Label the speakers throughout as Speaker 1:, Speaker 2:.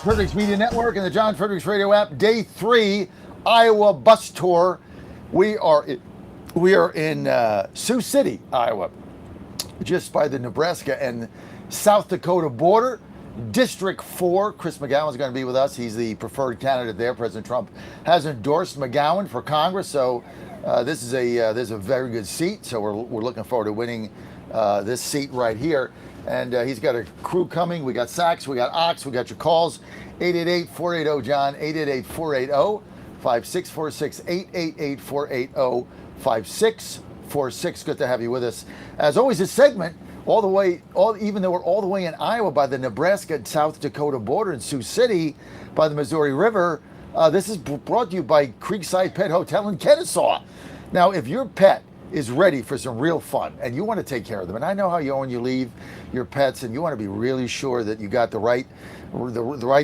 Speaker 1: Fredericks Media Network and the John Fredericks Radio app. Day 3, Iowa bus tour. We are in Sioux City, Iowa, just by the Nebraska and South Dakota border. District 4, Chris McGowan is going to be with us. He's the preferred candidate there. President Trump has endorsed McGowan for Congress, so this is a very good seat. So we're looking forward to winning this seat right here. And he's got a crew coming. We got Sachs, we got Ox, we got your calls. 888-480-JOHN, 888-480-5646, 888-480-5646. Good to have you with us. As always, this segment, even though we're all the way in Iowa by the Nebraska and South Dakota border in Sioux City by the Missouri River, this is brought to you by Creekside Pet Hotel in Kennesaw. Now, if your pet is ready for some real fun and you want to take care of them, and I know how you are when you leave your pets and you want to be really sure that you got the right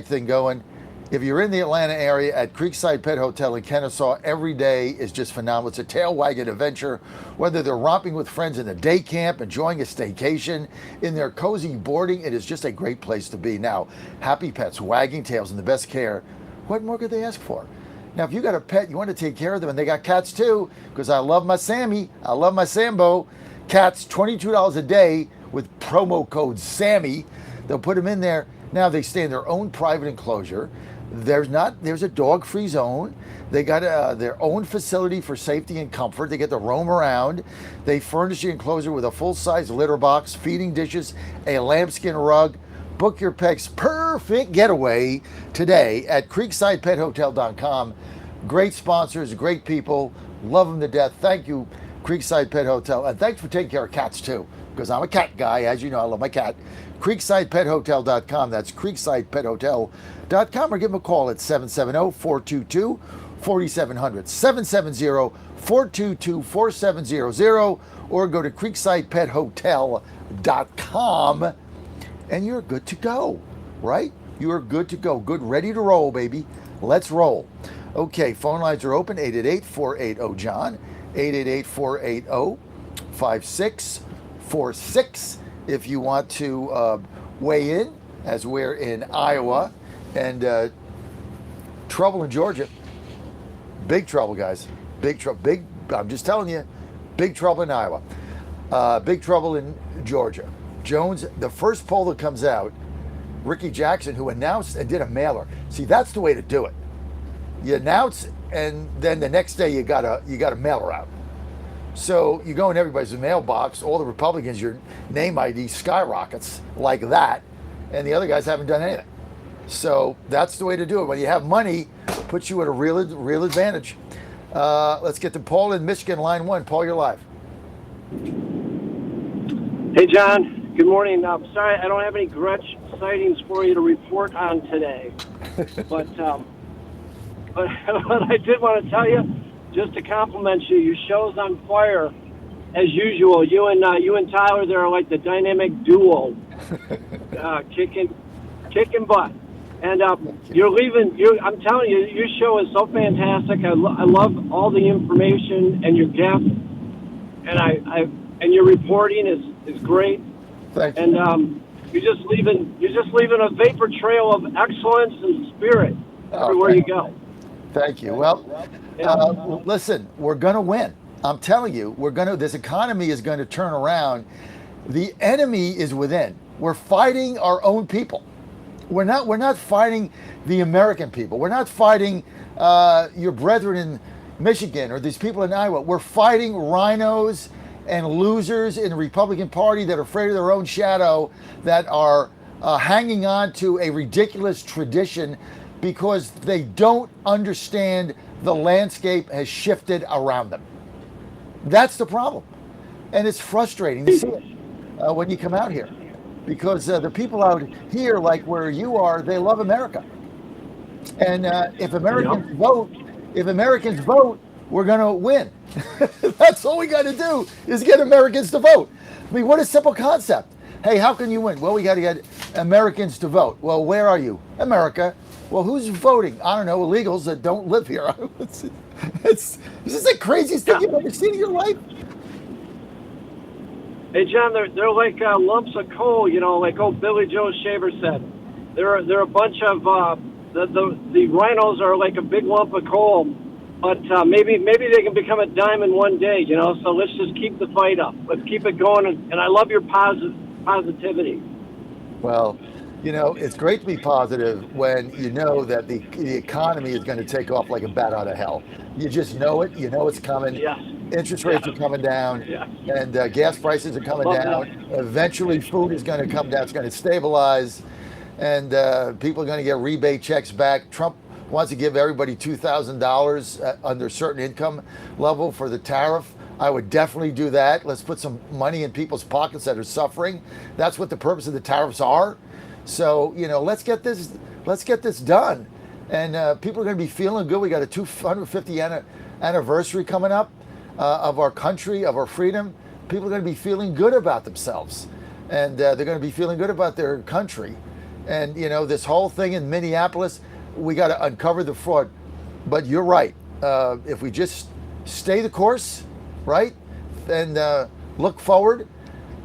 Speaker 1: thing going. If you're in the Atlanta area at Creekside Pet Hotel in Kennesaw, every day is just phenomenal. It's a tail wagging adventure. Whether they're romping with friends in a day camp, enjoying a staycation, in their cozy boarding, it is just a great place to be. Now, happy pets, wagging tails, and the best care. What more could they ask for? Now, if you got a pet, you want to take care of them, and they got cats too, because I love my Sammy, I love my Sambo. Cats, $22 a day with promo code SAMMY. They'll put them in there. Now they stay in their own private enclosure. There's a dog-free zone. They got their own facility for safety and comfort. They get to roam around. They furnish the enclosure with a full-size litter box, feeding dishes, a lambskin rug. Book your pet's perfect getaway today at creeksidepethotel.com. Great sponsors, great people, love them to death. Thank you, Creekside Pet Hotel. And thanks for taking care of cats too, because I'm a cat guy. As you know, I love my cat. creeksidepethotel.com. That's creeksidepethotel.com, or give them a call at 770-422-4700. 770-422-4700, or go to creeksidepethotel.com. And you're good to go, right? You are good to go. Good, ready to roll, baby. Let's roll. Okay, phone lines are open, 888-480-JOHN, 888-480-5646. If you want to weigh in, as we're in Iowa, and trouble in Georgia. Big trouble, guys. Big trouble. I'm just telling you, big trouble in Iowa. Big trouble in Georgia. Jones, the first poll that comes out, Ricky Jackson, who announced and did a mailer. See, that's the way to do it. You announce, and then the next day you got a mailer out. So you go in everybody's mailbox, all the Republicans, your name ID skyrockets like that, and the other guys haven't done anything. So that's the way to do it. When you have money, puts you at a real advantage. Let's get to Paul in Michigan, line 1. Paul, you're live.
Speaker 2: Hey, John. Good morning. I'm sorry I don't have any Gretsch sightings for you to report on today. But I did want to tell you, just to compliment you, your show's on fire as usual. You and Tyler, they're like the dynamic duo, kicking butt. And you're leaving. I'm telling you, your show is so fantastic. I love all the information and your guests, and your reporting is great.
Speaker 1: Thank you.
Speaker 2: And you're just leaving a vapor trail of excellence and spirit everywhere you go.
Speaker 1: Thank you. Well, listen, we're going to win. I'm telling you, this economy is going to turn around. The enemy is within. We're fighting our own people. We're not fighting the American people. We're not fighting your brethren in Michigan or these people in Iowa. We're fighting rhinos and losers in the Republican Party that are afraid of their own shadow, that are hanging on to a ridiculous tradition because they don't understand the landscape has shifted around them. That's the problem. And it's frustrating to see it when you come out here, because the people out here, like where you are, they love America. And if Americans vote, we're going to win. That's all we got to do is get Americans to vote. I mean, what a simple concept. Hey, how can you win? Well, we got to get Americans to vote. Well, where are you? America. Well, who's voting? I don't know, illegals that don't live here. Is this the craziest thing you've ever seen in your life?
Speaker 2: Hey, John, they're like lumps of coal, like old Billy Joe Shaver said. They're a bunch of the rhinos are like a big lump of coal, but maybe they can become a diamond one day. So let's just keep the fight up. Let's keep it going. And I love your positivity.
Speaker 1: Well, it's great to be positive when you know that the economy is going to take off like a bat out of hell. You just know it. You know it's coming.
Speaker 2: Yes.
Speaker 1: Interest rates
Speaker 2: Yes.
Speaker 1: are coming down,
Speaker 2: Yes.
Speaker 1: and gas prices are coming
Speaker 2: Love
Speaker 1: down.
Speaker 2: that.
Speaker 1: Eventually, food is going to come down. It's going to stabilize, and people are going to get rebate checks back. Trump wants to give everybody $2,000 under a certain income level for the tariff. I would definitely do that. Let's put some money in people's pockets that are suffering. That's what the purpose of the tariffs are. So, let's get this done. And people are going to be feeling good. We got a 250th anniversary coming up of our country, of our freedom. People are going to be feeling good about themselves. And they're going to be feeling good about their country. And, this whole thing in Minneapolis, we got to uncover the fraud. But you're right. If we just stay the course, right, and look forward,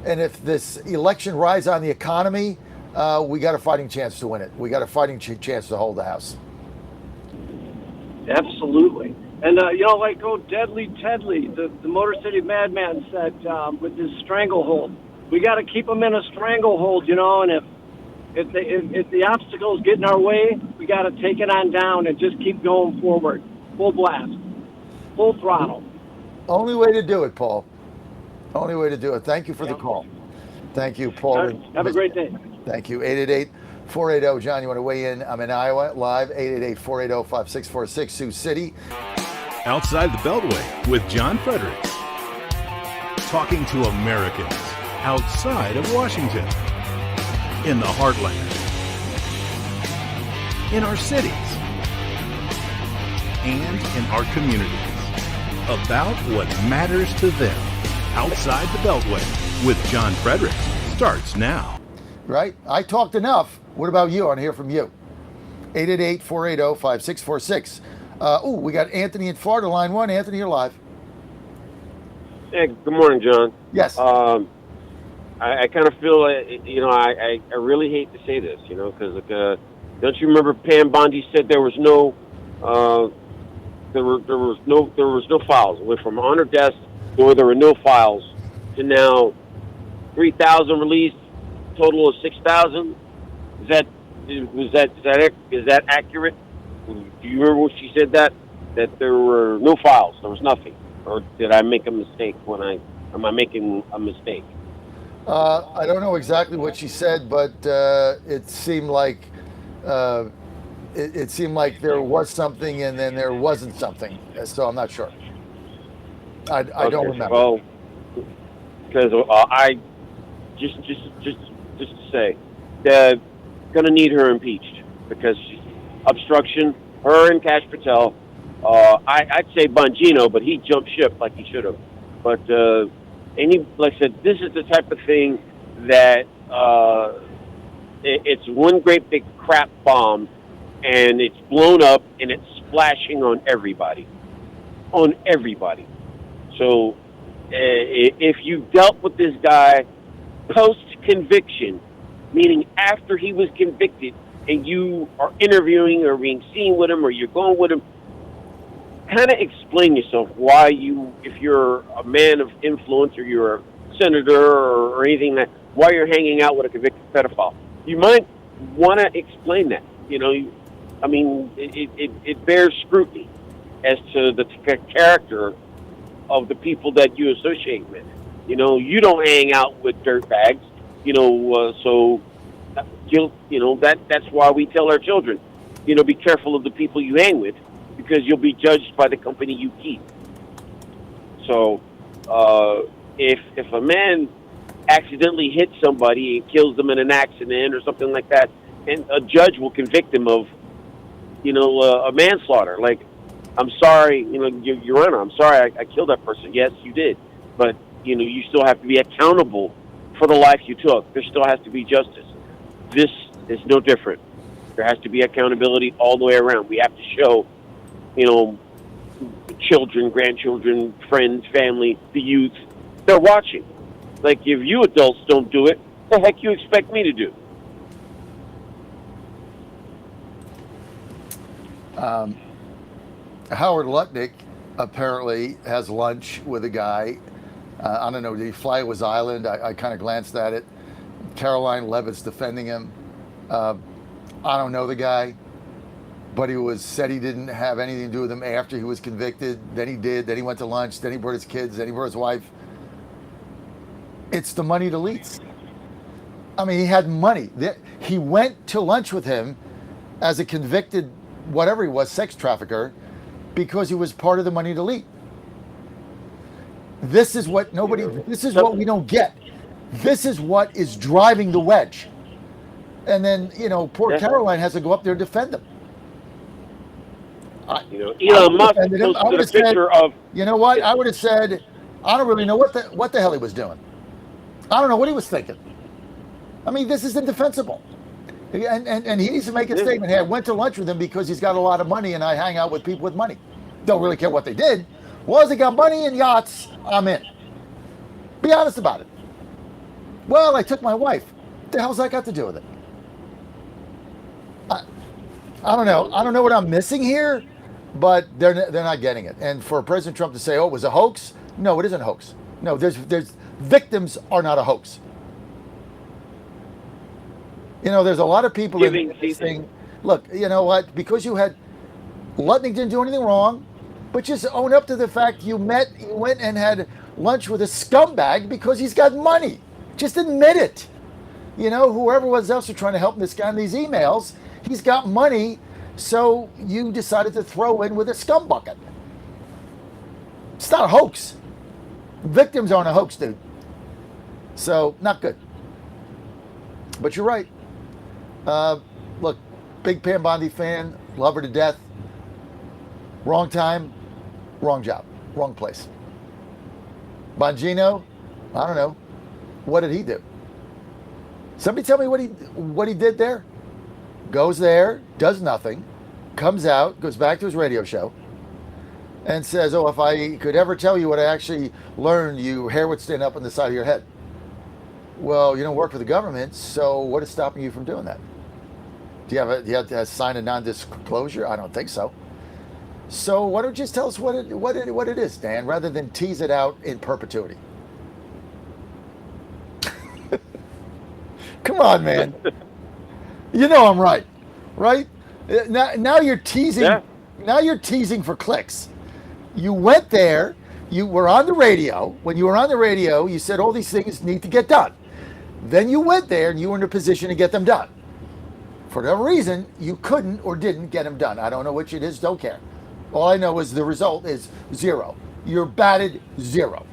Speaker 1: and if this election rides on the economy, we got a fighting chance to win it. We got a fighting chance to hold the House.
Speaker 2: Absolutely. And, like Deadly Tedley, the Motor City Madman said with his stranglehold, we got to keep them in a stranglehold, and if the obstacles get in our way, we got to take it on down and just keep going forward. Full blast. Full throttle.
Speaker 1: Only way to do it, Paul. Only way to do it. Thank you for the call. Thank you, Paul.
Speaker 2: Right. Have a great day.
Speaker 1: Thank you. 888-480. John, you want to weigh in? I'm in Iowa, live, 888-480-5646, Sioux City.
Speaker 3: Outside the Beltway with John Fredericks. Talking to Americans outside of Washington. In the heartland. In our cities. And in our communities. About what matters to them. Outside the Beltway with John Fredericks starts now.
Speaker 1: Right? I talked enough. What about you? I want to hear from you. 888-480-5646. We got Anthony in Florida, line 1. Anthony, you're live.
Speaker 4: Hey, good morning, John.
Speaker 1: Yes.
Speaker 4: I kind of feel, I really hate to say this, because don't you remember Pam Bondi said there was no files. It went from on her desk to where there were no files to now 3,000 released, total of 6,000. Is that accurate? Do you remember when she said that there were no files, there was nothing, or did I make a mistake am I making a mistake?
Speaker 1: I don't know exactly what she said, but it seemed like it seemed like there was something and then there wasn't something. So I'm not sure. I don't remember.
Speaker 4: Well, because I just to say, they're gonna need her impeached because obstruction. Her and Kash Patel. I'd say Bongino, but he jumped ship like he should have. But like I said, this is the type of thing that it's one great big crap bomb, and it's blown up and it's splashing on everybody. So if you dealt with this guy post-conviction, meaning after he was convicted, and you are interviewing or being seen with him or you're going with him, kind of explain yourself why if you're a man of influence or you're a senator or anything, why you're hanging out with a convicted pedophile. You might want to explain that. It bears scrutiny as to the character of the people that you associate with. You don't hang out with dirtbags, so that's why we tell our children, be careful of the people you hang with, because you'll be judged by the company you keep. So, if a man accidentally hits somebody and kills them in an accident or something like that, and a judge will convict him of, a manslaughter. Like, I'm sorry, Your Honor, I'm sorry I killed that person. Yes, you did. But, you still have to be accountable for the life you took. There still has to be justice. This is no different. There has to be accountability all the way around. We have to show, children, grandchildren, friends, family, the youth, they're watching. Like, if you adults don't do it, the heck you expect me to do?
Speaker 1: Howard Lutnick apparently has lunch with a guy. I don't know, did he fly to his island? I kind of glanced at it. Caroline Levitt's defending him. I don't know the guy, but he said he didn't have anything to do with him after he was convicted. Then he did. Then he went to lunch. Then he brought his kids. Then he brought his wife. It's the money deletes. I mean, he had money. He went to lunch with him as a convicted, whatever he was, sex trafficker, because he was part of the money delete. This is what this is what we don't get. This is what is driving the wedge. And then, poor Caroline has to go up there and defend him.
Speaker 4: Elon Musk posted a picture of.
Speaker 1: You know what? I would have said, I don't really know what the hell he was doing. I don't know what he was thinking. I mean, this is indefensible. And he needs to make a statement. Hey, I went to lunch with him because he's got a lot of money and I hang out with people with money. Don't really care what they did. Well, they got money and yachts, I'm in. Be honest about it. Well, I took my wife. What the hell's that got to do with it? I don't know. I don't know what I'm missing here, but they're not getting it. And for President Trump to say, "Oh, it was a hoax," no, it isn't a hoax. No, there's victims are not a hoax. There's a lot of people saying, "Look, you know what? Because Lutnick didn't do anything wrong, but just own up to the fact you went and had lunch with a scumbag because he's got money. Just admit it. Whoever was else are trying to help this guy in these emails." He's got money, so you decided to throw in with a scum bucket. It's not a hoax. Victims aren't a hoax, dude. So, not good. But you're right. Look, big Pam Bondi fan, love her to death. Wrong time, wrong job, wrong place. Bongino, I don't know. What did he do? Somebody tell me what he did there? Goes there, does nothing, comes out, goes back to his radio show, and says, "Oh, if I could ever tell you what I actually learned, your hair would stand up on the side of your head." Well, you don't work for the government, so what is stopping you from doing that? Do you have to sign a non-disclosure? I don't think so. So why don't you just tell us what it is, Dan, rather than tease it out in perpetuity? Come on, man. I'm right, right? Now you're teasing. Yeah. Now you're teasing for clicks. You went there. You were on the radio. When you were on the radio, you said all these things need to get done. Then you went there and you were in a position to get them done. For whatever reason, you couldn't or didn't get them done. I don't know which it is. Don't care. All I know is the result is 0. You're batted 0.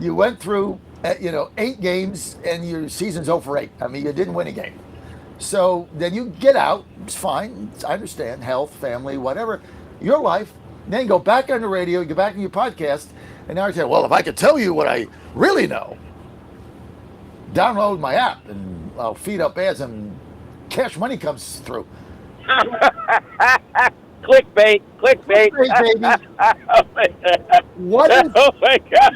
Speaker 1: You went through 8 games and your season's 0 for 8. I mean, you didn't win a game. So then you get out. It's fine. I understand. Health, family, whatever. Your life. Then you go back on the radio, you go back on your podcast, and now you say, well, if I could tell you what I really know, download my app and I'll feed up ads and cash money comes through.
Speaker 4: Clickbait,
Speaker 1: baby. What is?
Speaker 4: Oh my God!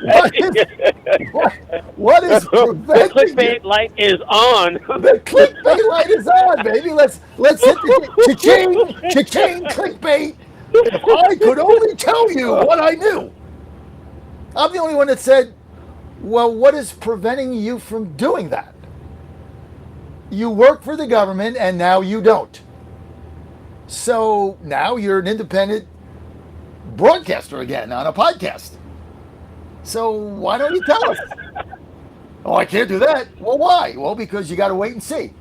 Speaker 1: What is preventing
Speaker 4: the clickbait light is on.
Speaker 1: The clickbait light is on, baby. Let's hit the cha-ching, clickbait. If I could only tell you what I knew. I'm the only one that said, well, what is preventing you from doing that? You work for the government and now you don't. So now you're an independent broadcaster again on a podcast. So why don't you tell us? Oh, I can't do that. Well, why? Well, because you got to wait and see.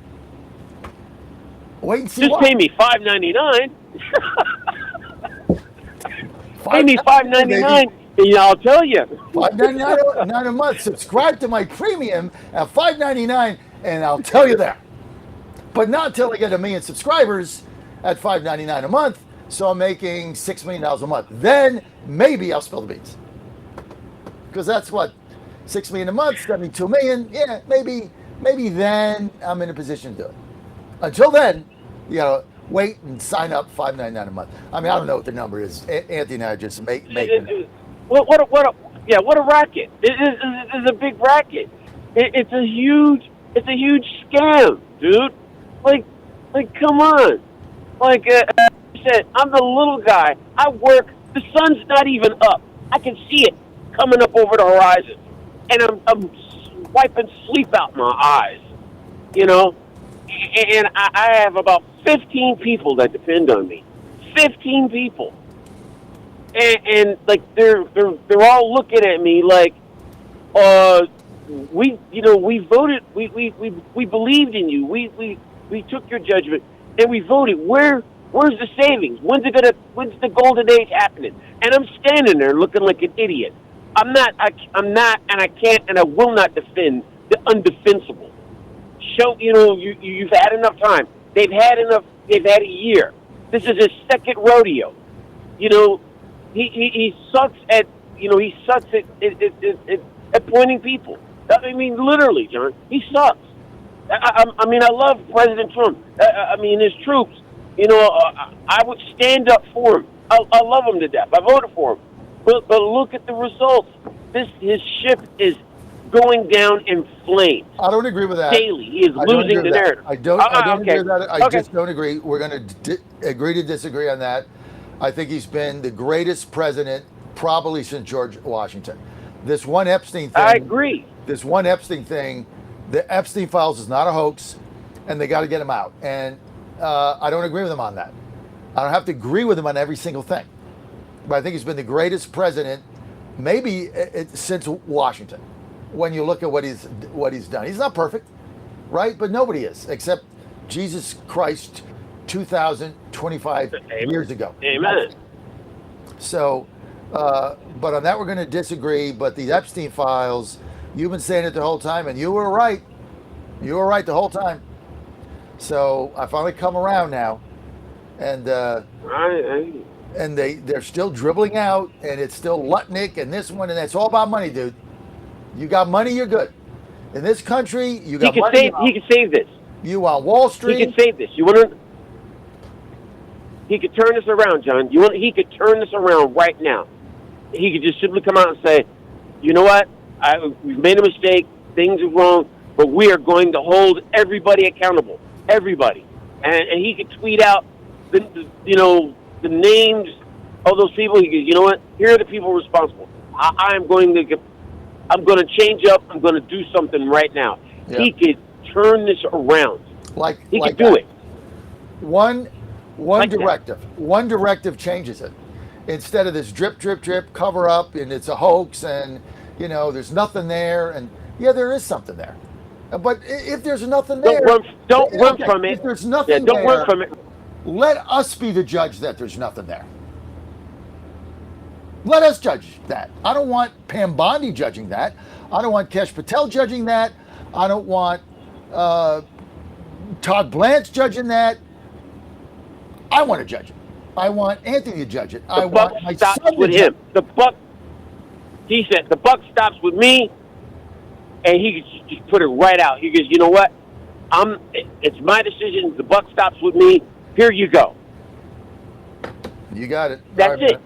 Speaker 1: Wait and see.
Speaker 4: Just
Speaker 1: what?
Speaker 4: pay me $5.99. Pay me $5.99, and I'll tell you.
Speaker 1: $5.99 a month. Subscribe to my premium at $5.99, and I'll tell you that. But not until I get 1 million subscribers at $5.99 a month. So I'm making $6 million a month. Then maybe I'll spill the beans. Because that's what, $6 million a month, $72 million. Yeah, maybe then I'm in a position to do it. Until then, you gotta wait and sign up $5.99 a month. I mean, I don't know what the number is. Anthony and I just make it.
Speaker 4: What a racket! This is a big racket. It's a huge scam, dude. Like, come on. Like I said, I'm the little guy. I work. The sun's not even up. I can see it coming up over the horizon, and I'm wiping sleep out my eyes. You know, and I have about 15 people that depend on me. 15 people, and like they're all looking at me like, we voted, we believed in you. We took your judgment and we voted. Where's the savings? When's the golden age happening? And I'm standing there looking like an idiot. I'm not, and I can't, and I will not defend the undefensible. You've had enough time. They've had enough. They've had a year. This is his second rodeo. You know, he sucks at at pointing people. I mean, literally, John, he sucks. I mean, I love President Trump. I mean, his troops. You know, I would stand up for him. I love him to death. I voted for him. But look at the results. His ship is going down in flames.
Speaker 1: I don't agree with that.
Speaker 4: Daily, he is losing the narrative.
Speaker 1: I don't agree with that. I just don't agree. We're going to agree to disagree on that. I think he's been the greatest president probably since George Washington. This one Epstein thing.
Speaker 4: I agree.
Speaker 1: This one Epstein thing, the Epstein files is not a hoax, and they got to get him out. And I don't agree with him on that. I don't have to agree with him on every single thing. But I think he's been the greatest president maybe since Washington. When you look at what he's done, he's not perfect, right? But nobody is, except Jesus Christ, 2,025 years ago.
Speaker 4: Amen.
Speaker 1: So, but on that we're going to disagree. But the Epstein files, you've been saying it the whole time, and you were right. You were right the whole time. So I finally come around now, and and they're still dribbling out, and it's still Lutnick and this one, and it's all about money, dude. You got money, you're good. In this country, you got money.
Speaker 4: He can save this.
Speaker 1: You on Wall Street.
Speaker 4: He can save this. You want to? He could turn this around, John. He could turn this around right now. He could just simply come out and say, you know what? We've made a mistake. Things are wrong, but we are going to hold everybody accountable. Everybody. And he could tweet out the names of those people. He goes, you know what? Here are the people responsible. I'm going to change up. I'm going to do something right now. Yeah. He could turn this around. He could do it.
Speaker 1: One directive changes it. Instead of this drip, drip, drip, cover up, and it's a hoax, and there's nothing there, and yeah, there is something there. But if there's nothing there,
Speaker 4: don't run from it.
Speaker 1: If there's nothing
Speaker 4: don't
Speaker 1: there,
Speaker 4: run from it.
Speaker 1: Let us be the judge that there's nothing there. Let us judge that. I don't want Pam Bondi judging that. I don't want Kesh Patel judging that. I don't want Todd Blanche judging that. I want to judge it. I want Anthony to judge it. I want my son to judge it.
Speaker 4: The buck stops with him. He said, the buck stops with me, and he just put it right out. He goes, you know what? It's my decision. The buck stops with me. Here you go.
Speaker 1: You got it.
Speaker 4: That's it.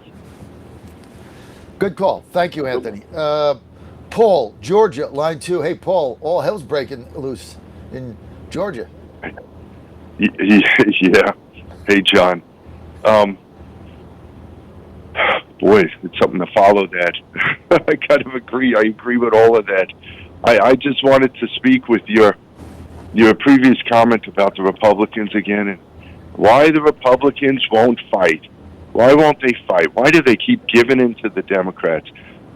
Speaker 1: Good call. Thank you, Anthony. Paul, Georgia, line 2. Hey, Paul, all hell's breaking loose in Georgia.
Speaker 5: Yeah. Hey, John. Boy, it's something to follow that. I kind of agree. I agree with all of that. I just wanted to speak with your previous comment about the Republicans again, and why the Republicans won't fight. Why won't they fight? Why do they keep giving in to the Democrats?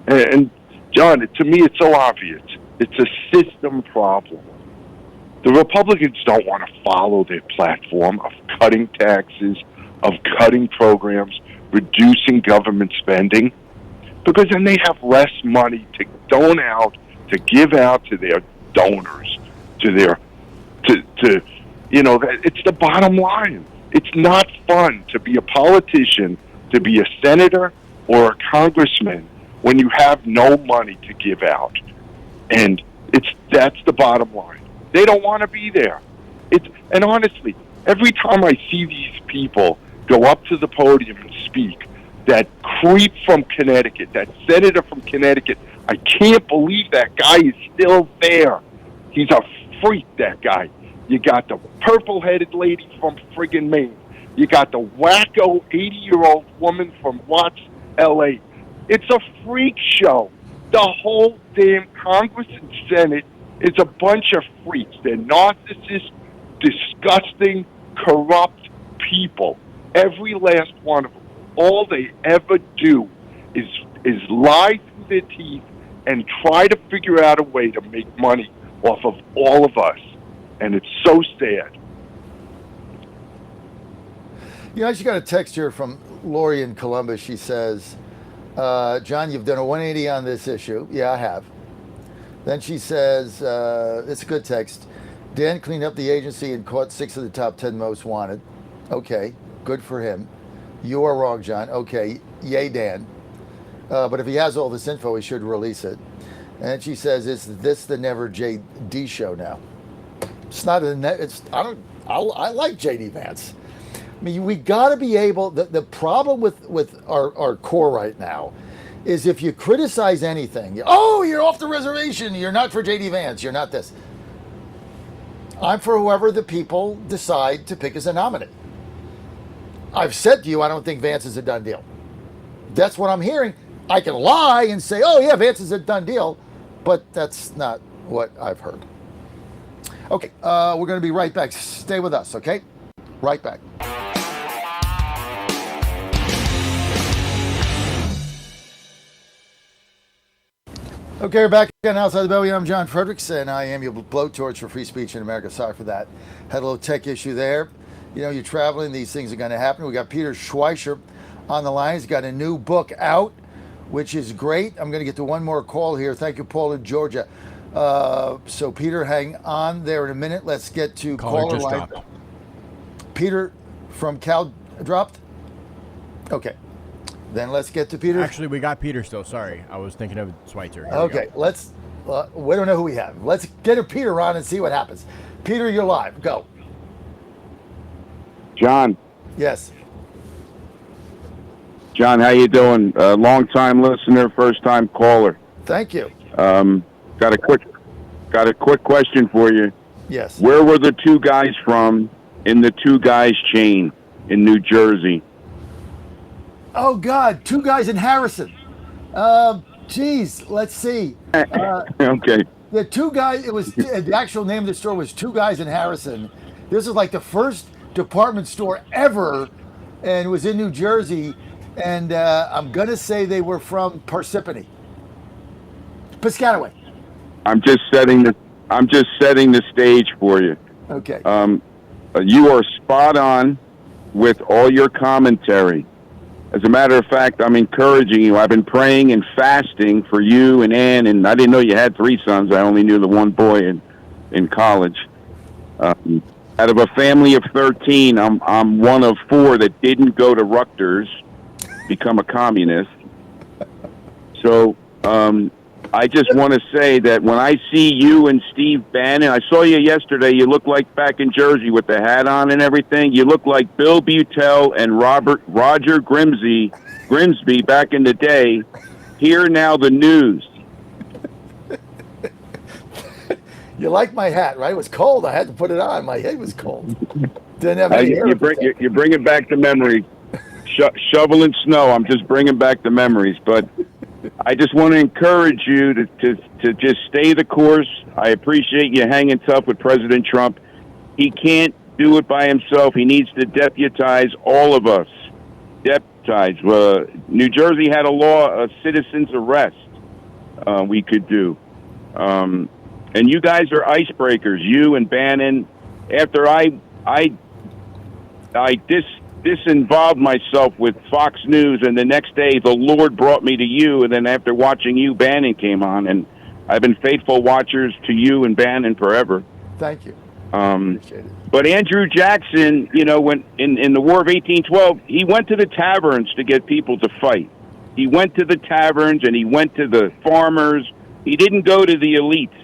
Speaker 5: And John, to me, it's so obvious. It's a system problem. The Republicans don't want to follow their platform of cutting taxes, of cutting programs, reducing government spending, because then they have less money to give out to their donors, it's the bottom line. It's not fun to be a politician, to be a senator or a congressman when you have no money to give out. And that's the bottom line. They don't want to be there. And honestly, every time I see these people go up to the podium and speak, that creep from Connecticut, that senator from Connecticut, I can't believe that guy is still there. He's a freak, that guy. You got the purple-headed lady from friggin' Maine. You got the wacko 80-year-old woman from Watts, L.A. It's a freak show. The whole damn Congress and Senate is a bunch of freaks. They're narcissists, disgusting, corrupt people. Every last one of them. All they ever do is lie through their teeth and try to figure out a way to make money off of all of us. And it's so sad.
Speaker 1: You know, I just got a text here from Lori in Columbus. She says, John, you've done a 180 on this issue. Yeah, I have. Then she says, it's a good text. Dan cleaned up the agency and caught 6 of the top 10 most wanted. Okay, good for him. You are wrong, John. Okay, yay, Dan. But if he has all this info, he should release it. And she says, is this the Never JD show now? It's not I like JD Vance. I mean, we got to be able, the problem with our core right now is if you criticize anything, you're off the reservation, you're not for JD Vance, you're not this. I'm for whoever the people decide to pick as a nominee. I've said to you, I don't think Vance is a done deal. That's what I'm hearing. I can lie and say, oh yeah, Vance is a done deal, but that's not what I've heard. Okay, we're going to be right back. Stay with us, okay? Right back. Okay, we're back again outside the belly. I'm John Fredericks, and I am your blowtorch for free speech in America. Sorry for that. Had a little tech issue there. You know, you're traveling, these things are going to happen. We got Peter Schweischer on the line. He's got a new book out, which is great. I'm going to get to one more call here. Thank you, Paul in Georgia. So, Peter, hang on there in a minute. Let's get to caller line. Peter from Cal dropped? Okay. Then let's get to Peter.
Speaker 6: Actually, we got Peter still. Sorry. I was thinking of Schweitzer.
Speaker 1: Okay, let's, we don't know who we have. Let's get a Peter on and see what happens. Peter, you're live. Go.
Speaker 7: John.
Speaker 1: Yes.
Speaker 7: John, how you doing? Long-time listener, first-time caller.
Speaker 1: Thank you.
Speaker 7: Got a quick question for you.
Speaker 1: Yes. Where
Speaker 7: were the 2 guys from in the 2 guys chain in New Jersey?
Speaker 1: Oh, God, 2 guys in Harrison. Geez, let's see.
Speaker 7: Okay.
Speaker 1: The 2 guys, it was, the actual name of the store was 2 Guys in Harrison. This is like the first department store ever, and it was in New Jersey. And I'm going to say they were from Parsippany. Piscataway.
Speaker 7: I'm just setting the stage for you.
Speaker 1: Okay.
Speaker 7: You are spot on with all your commentary. As a matter of fact, I'm encouraging you. I've been praying and fasting for you and Ann, and I didn't know you had 3 sons. I only knew the one boy in college. Out of a family of 13, I'm one of 4 that didn't go to Rutgers, become a communist. So I just want to say that when I see you and Steve Bannon, I saw you yesterday. You look like back in Jersey with the hat on and everything. You look like Bill Butel and Roger Grimsby back in the day. Hear now the news.
Speaker 1: You like my hat, right? It was cold. I had to put it on. My head was cold. Didn't have any hair.
Speaker 7: You're bringing back the memories. Shoveling snow. I'm just bringing back the memories. But I just want to encourage you to just stay the course. I appreciate you hanging tough with President Trump. He can't do it by himself. He needs to deputize all of us. Deputize. New Jersey had a law, a citizen's arrest we could do. And you guys are icebreakers, you and Bannon. After I disinvolved myself with Fox News, and the next day the Lord brought me to you, and then after watching you, Bannon came on, and I've been faithful watchers to you and Bannon forever.
Speaker 1: Thank you. Appreciate it.
Speaker 7: But Andrew Jackson, you know, when in the War of 1812, he went to the taverns to get people to fight. He went to the taverns and he went to the farmers. He didn't go to the elites.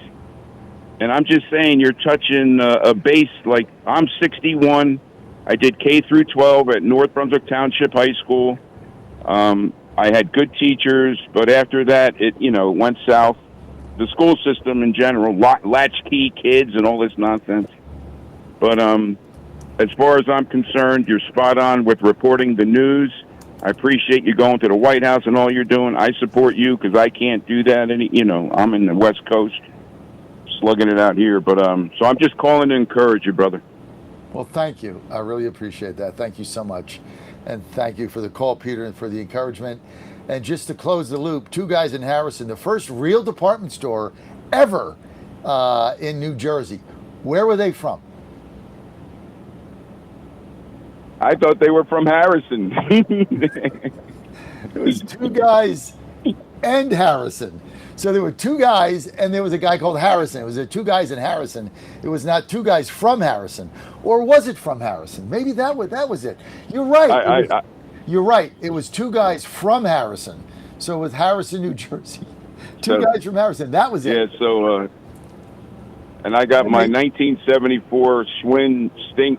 Speaker 7: And I'm just saying, you're touching a base. Like, I'm 61. I did K through 12 at North Brunswick Township High School. I had good teachers, but after that, it went south. The school system in general, latchkey kids and all this nonsense. But as far as I'm concerned, you're spot on with reporting the news. I appreciate you going to the White House and all you're doing. I support you because I can't do that. I'm in the West Coast, slugging it out here. But so I'm just calling to encourage you, brother.
Speaker 1: Well, thank you. I really appreciate that. Thank you so much. And thank you for the call, Peter, and for the encouragement. And just to close the loop, two guys in Harrison, the first real department store ever in New Jersey. Where were they from?
Speaker 7: I thought they were from Harrison.
Speaker 1: It was two guys and Harrison. So there were two guys, and there was a guy called Harrison. It was two guys in Harrison. It was not two guys from Harrison, or was it from Harrison? Maybe that was it. You're right. You're right. It was two guys from Harrison. So with Harrison, New Jersey, two guys from Harrison. That was it.
Speaker 7: Yeah. So, and I got my 1974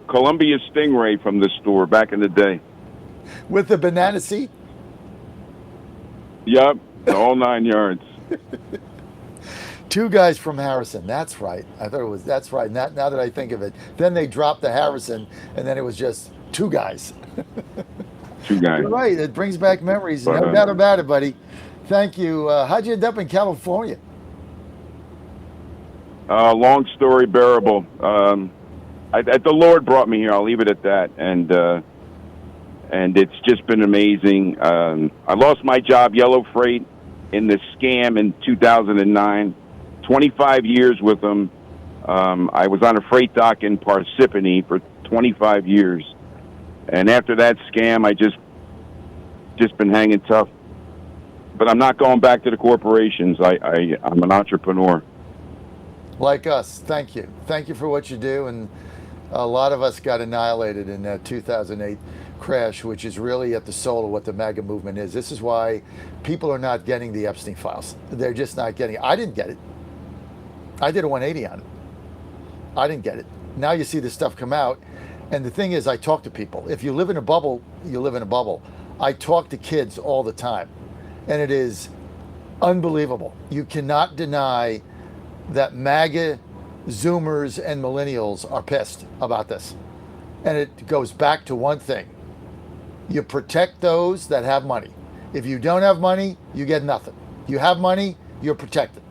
Speaker 7: Columbia Stingray from the store back in the day.
Speaker 1: With the banana seat.
Speaker 7: Yep, the whole 9 yards.
Speaker 1: Two guys from Harrison. That's right. I thought it was. That's right. Now that I think of it, then they dropped the Harrison, and then it was just two guys.
Speaker 7: Two guys.
Speaker 1: You're right. It brings back memories. No doubt about it, buddy. Thank you. How'd you end up in California?
Speaker 7: Long story bearable. The Lord brought me here. I'll leave it at that. And it's just been amazing. I lost my job, Yellow Freight, in the scam in 2009. 25 years with them. I was on a freight dock in Parsippany for 25 years. And after that scam, I just been hanging tough. But I'm not going back to the corporations. I'm an entrepreneur.
Speaker 1: Like us. Thank you. Thank you for what you do. And a lot of us got annihilated in that 2008 crash, which is really at the soul of what the MAGA movement is. This is why people are not getting the Epstein files. They're just not getting it. I didn't get it. I did a 180 on it. I didn't get it. Now you see this stuff come out. And the thing is, I talk to people. If you live in a bubble, you live in a bubble. I talk to kids all the time. And it is unbelievable. You cannot deny that MAGA Zoomers and millennials are pissed about this. And it goes back to one thing. You protect those that have money. If you don't have money, you get nothing. You have money, you're protected.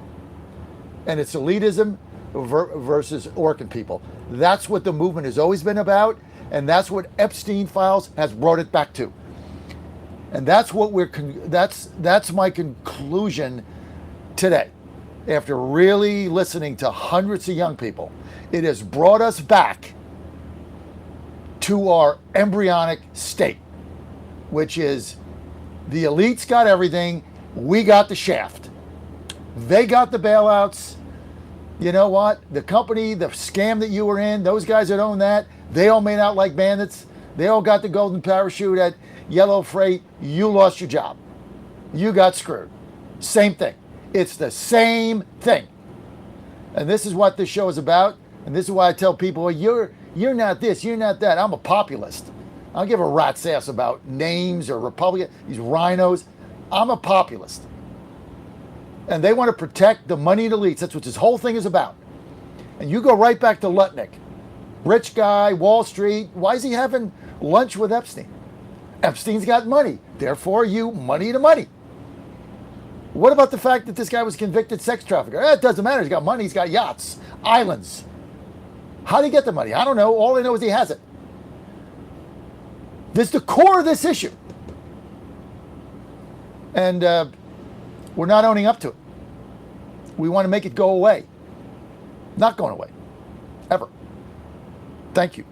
Speaker 1: And it's elitism versus working people. That's what the movement has always been about, and that's what Epstein files has brought it back to. And that's what that's my conclusion today. After really listening to hundreds of young people, it has brought us back to our embryonic state, which is the elites got everything, we got the shaft. They got the bailouts. You know what? The company, the scam that you were in, those guys that own that, they all made out like bandits. They all got the golden parachute at Yellow Freight. You lost your job. You got screwed. Same thing. It's the same thing. And this is what this show is about. And this is why I tell people, well, you're not this, you're not that. I'm a populist. I don't give a rat's ass about names or Republican, these rhinos. I'm a populist. And they want to protect the moneyed elites. That's what this whole thing is about. And you go right back to Lutnick. Rich guy, Wall Street. Why is he having lunch with Epstein? Epstein's got money. Therefore, you money to money. What about the fact that this guy was convicted sex trafficker? It doesn't matter. He's got money. He's got yachts, islands. How did he get the money? I don't know. All I know is he has it. This is the core of this issue. And we're not owning up to it. We want to make it go away. Not going away. Ever. Thank you.